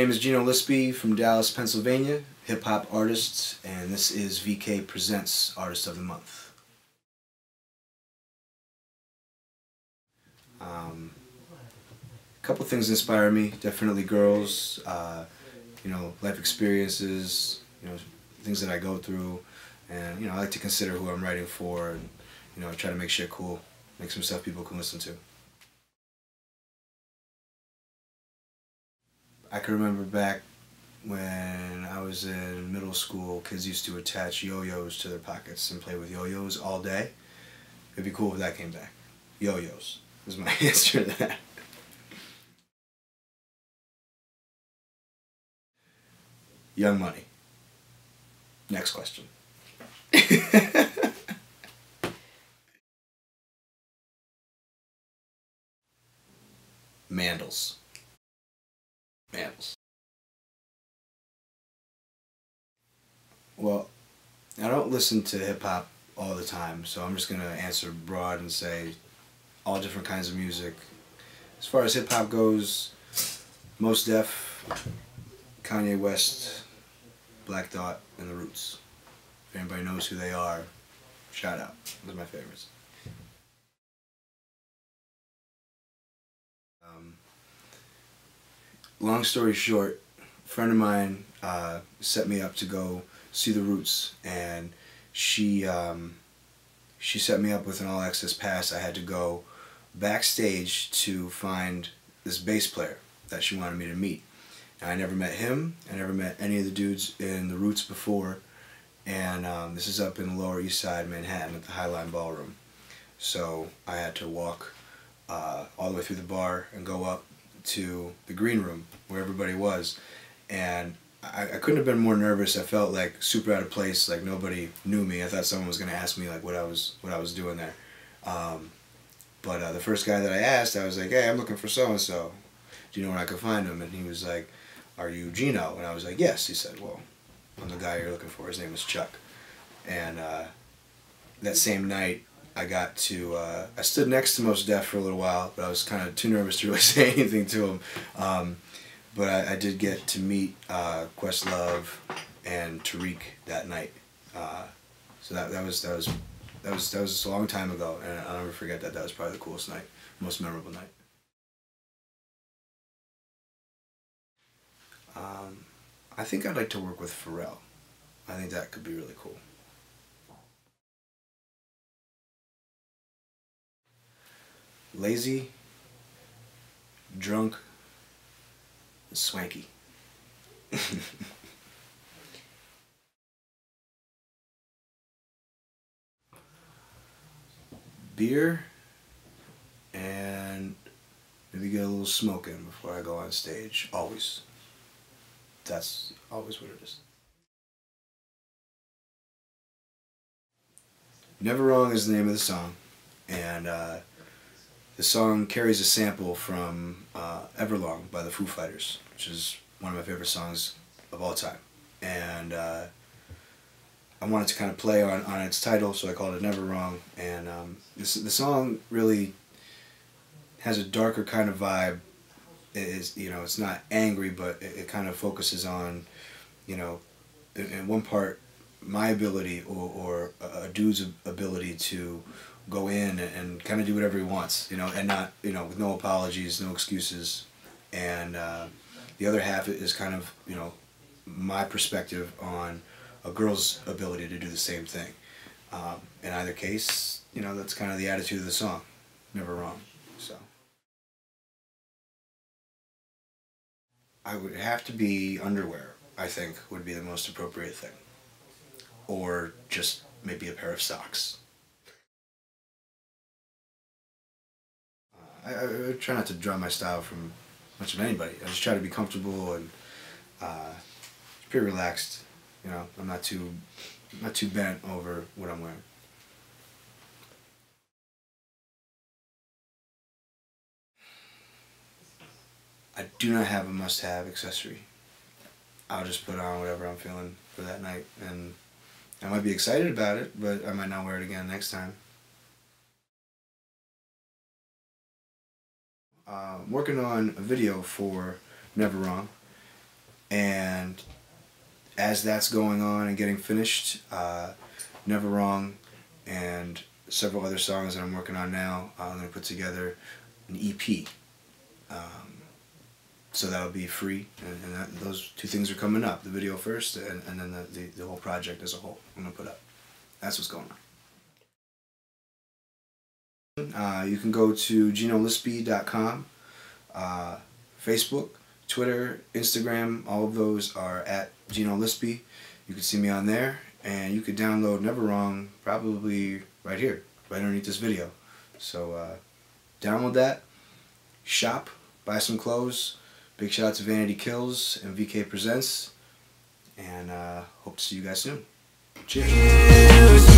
name is Gino from Dallas, Pennsylvania, hip-hop artist, and this is VK Presents Artist of the Month. A couple things inspire me, definitely girls, life experiences, things that I go through, and I like to consider who I'm writing for, and try to make shit cool, make some stuff people can listen to. I can remember back when I was in middle school, kids used to attach yo-yos to their pockets and play with yo-yos all day. It'd be cool if that came back. Yo-yos is my answer to that. Young Money. Next question. Mandels. Mandels. Well, I don't listen to hip-hop all the time, so I'm just going to answer broad and say all different kinds of music. As far as hip-hop goes, Mos Def, Kanye West, Black Thought, and The Roots. If anybody knows who they are, shout out. Those are my favorites. Long story short, a friend of mine set me up to go see The Roots, and she set me up with an all-access pass. I had to go backstage to find this bass player that she wanted me to meet. And I never met him. I never met any of the dudes in The Roots before, and this is up in the Lower East Side, Manhattan, at the Highline Ballroom. So I had to walk all the way through the bar and go up to the green room where everybody was, and I couldn't have been more nervous. I felt like super out of place, like nobody knew me. I thought someone was going to ask me like what I was doing there. But the first guy that I asked, I was like, "Hey, I'm looking for so-and-so. Do you know where I could find him?" And he was like, "Are you Gino?" And I was like, "Yes." He said, "Well, I'm the guy you're looking for. His name is Chuck." And that same night, I got to, I stood next to Mos Def for a little while, but I was kind of too nervous to really say anything to him. But I did get to meet Questlove and Tariq that night. So that was a long time ago, and I'll never forget that. That was probably the coolest night, most memorable night. I think I'd like to work with Pharrell. I think that could be really cool. Lazy, drunk, and swanky. Beer, and maybe get a little smoke in before I go on stage. Always. That's always what it is. Never Wrong is the name of the song, and the song carries a sample from Everlong by the Foo Fighters, which is one of my favorite songs of all time. And I wanted to kind of play on its title, so I called it Never Wrong. And the song really has a darker kind of vibe. It's not angry, but it kind of focuses on, in one part, my ability or a dude's ability to go in and kind of do whatever he wants, and not, with no apologies, no excuses. And the other half is kind of, my perspective on a girl's ability to do the same thing. In either case, that's kind of the attitude of the song. Never wrong. So I would have to be underwear, I think, would be the most appropriate thing. Or just maybe a pair of socks. I try not to draw my style from much of anybody. I just try to be comfortable and pretty relaxed. I'm not too bent over what I'm wearing. I do not have a must-have accessory. I'll just put on whatever I'm feeling for that night, and I might be excited about it, but I might not wear it again next time. I'm working on a video for Never Wrong, And as that's going on and getting finished, Never Wrong and several other songs that I'm working on now, I'm going to put together an EP. So that'll be free, and those two things are coming up. The video first, and then the whole project as a whole I'm going to put up. That's what's going on. You can go to ginolispy.com, Facebook, Twitter, Instagram, all of those are at Gino Lispy. You can see me on there, and you could download Never Wrong probably right here, right underneath this video. So download that, shop, buy some clothes. Big shout out to Vanity Kills and VK Presents, and hope to see you guys soon. Cheers.